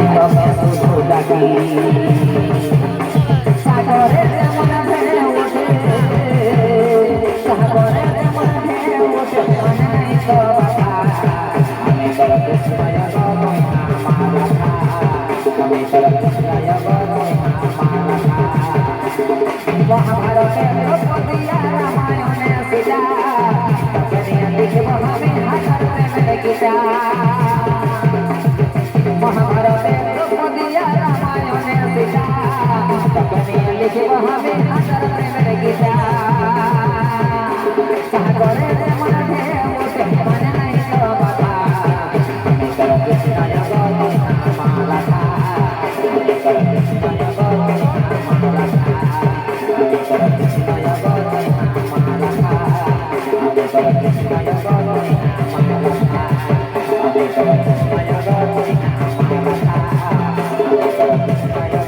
তোকে শুধু ডাকি সাগরে যেমন ভেড়ে ওঠে সাগরে যেমন ভেড়ে ওঠে মনে নাই তো বাবা আমি তোর কৃষ্ণায় গো আমি তোর কৃষ্ণায় গো মহাভারতে দ্রৌপদীয়া রামায়ণে সীতা তোকে নিয়ে লিখব আমি হাজার প্রেমের গীতা মহাভারতে দ্রৌপদীয়া রামায়ণে সীতা তোকে নিয়ে লিখব আমি হাজার প্রেমের গীতা সাগরে যেমন ঢেউ ওঠে মনে নাই তো বাবা আমি তোর কৃষ্ণায় গো মালাকা আমি তোর কৃষ্ণায় গো মালাকা আমি তোর কৃষ্ণায় গো মালাকা আমি তোর কৃষ্ণায় গো মালাকা আমি তোর কৃষ্ণায় গো মালাকা আমি তোর কৃষ্ণায়